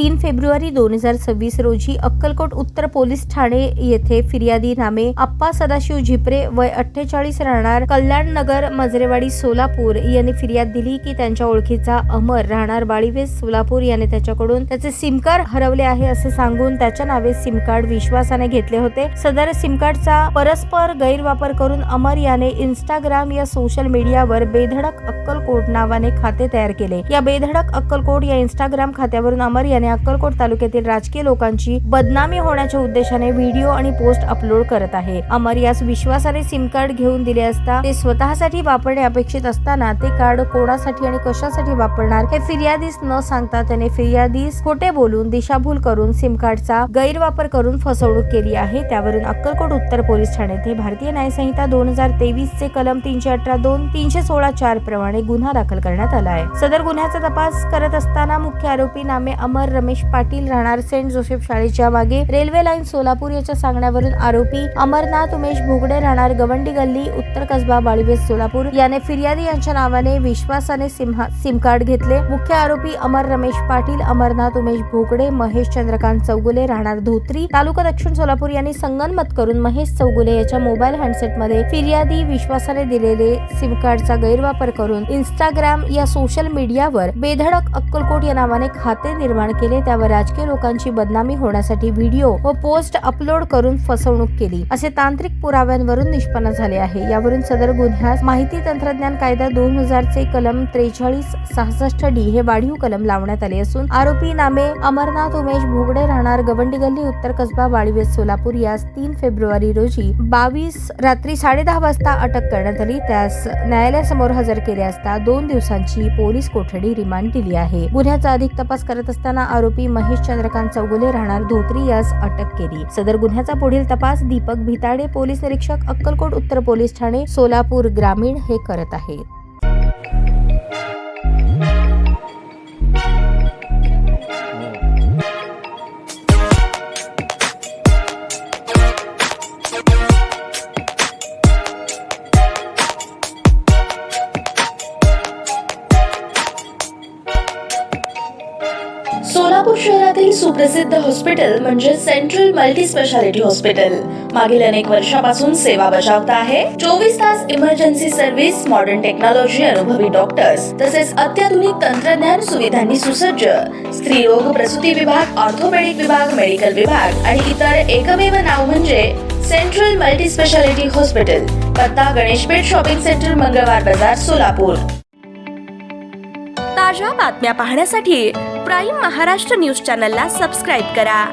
3 February 2026 रोजी अक्कलकोट उत्तर police Thane येथे फिर्यादी नामे आप्पा सदाशिव झिपरे वय 48 राहणार कल्याण नगर मजरेवाडी सोलापूर यांनी फिर्याद दिली की त्यांच्या ओळखीचा अमर राहणार बाळीवेस सोलापूर याने त्याच्याकडून त्याचे सिम कार्ड हरवले आहे असे सांगून त्याच्या नावे सिम कार्ड विश्वासाने घेतले होते। सदर सिम कार्डचा परस्पर गैरवापर करून अमर याने इंस्टाग्राम या सोशल मीडियावर बेधडक अक्कलकोट नावाने खाते तयार केले। या बेधडक अक्कलकोट या इंस्टाग्राम खात्यावरून अमर याने अक्कलकोट तालुक्यातील राजकीय लोकांची बदनामी होण्याच्या उद्देशाने व्हिडिओ आणि पोस्ट अपलोड करत आहे। अमर यास विश्वासाने सिम कार्ड घेऊन दिले असता ते स्वतःसाठी वापरणे अपेक्षित असताना ते कार्ड कोणासाठी आणि कशासाठी वापरणार हे फिर्यादीस न सांगता त्याने फिर्यादीस खोटे बोलून दिशाभूल करून सिम कार्डचा गैरवापर करून फसवणूक केली आहे। त्यावरून अक्कलकोट उत्तर पोलीस ठाणे येथे भारतीय न्याय संहिता 2023 चे कलम 318(2) 316(4) प्रमाणे गुन्हा दाखल करण्यात आला आहे। सदर गुन्ह्याचा तपास करत असताना मुख्य आरोपी नामे अमर रमेश पाटील राहणार सेंट जोसेफ शाळेच्या मागे रेल्वे लाईन सोलापूर याच्या सांगण्यावरून आरोपी अमरनाथ उमेश भोगडे राहणार गवंडी गल्ली उत्तर कसबा बाळीवेस सोलापूर याने फिर्यादी यांच्या नावाने विश्वासाने सिम कार्ड घेतले। मुख्य आरोपी अमर रमेश पाटील, अमरनाथ उमेश भोगडे, महेश चंद्रकांत चौगुले राहणार धोत्री तालुका दक्षिण सोलापूर यांनी संगनमत करून महेश चौगुले याच्या मोबाईल हँडसेट मध्ये फिर्यादी विश्वासाने दिलेले सिम कार्डचा गैरवापर करून इंस्टाग्राम या सोशल मीडियावर बेधडक अक्कलकोट या नावाने खाते निर्माण केले। त्यावर राजकीय लोकांची बदनामी होण्यासाठी व्हिडिओ व पोस्ट अपलोड करून फसवणूक केली असे तांत्रिक पुराव्यांवरून निष्पन्न झाले आहे। यावरून सदर गुन्ह्यास माहिती तंत्रज्ञान कायदा 2000 चे कलम 4366D हे वाढीव कलम लावण्यात आले असून आरोपी नामे अमरनाथ उमेश भोगडे राहणार गवंडी गल्ली उत्तर कसबा बाळीवेस सोलापूर यास 3 फेब्रुवारी रोजी 22 रात्री 10:30 वाजता अटक करण्यात आली। त्यास न्यायालयासमोर हजर केले असता 2 दिवसांची पोलीस कोठडी रिमांड दिली आहे। गुन्ह्याचा अधिक तपास करत असताना आरोपी महेश चंद्रकांत चौगुले राहणार धोत्री यास अटक केली। सदर गुन्ह्याचा पुढील तपास दीपक भिताडे पोलीस निरीक्षक अक्कलकोट उत्तर पोलीस ठाणे सोलापूर ग्रामीण हे करत आहेत। सोलापूर शहरातील सुप्रसिद्ध हॉस्पिटल म्हणजे सेंट्रल मल्टी स्पेशालिटी हॉस्पिटल मागील अनेक वर्षापासून सेवा बजावत आहे। 24 तास इमर्जन्सी सर्व्हिस, मॉडर्न टेक्नॉलॉजी, अनुभवी डॉक्टर्स तसेच अत्याधुनिक तंत्रज्ञान सुविधांनी सुसज्ज स्त्रीरोग प्रसूती विभाग, ऑर्थोपेडिक विभाग, मेडिकल विभाग आणि इतर एकमेव नाव म्हणजे सेंट्रल मल्टी स्पेशालिटी हॉस्पिटल। पत्ता गणेशपेठ शॉपिंग सेंटर, मंगळवार बाजार, सोलापूर। ताज्या बातम्या पाहण्यासाठी प्राईम महाराष्ट्र न्यूज चॅनलला सबस्क्राईब करा।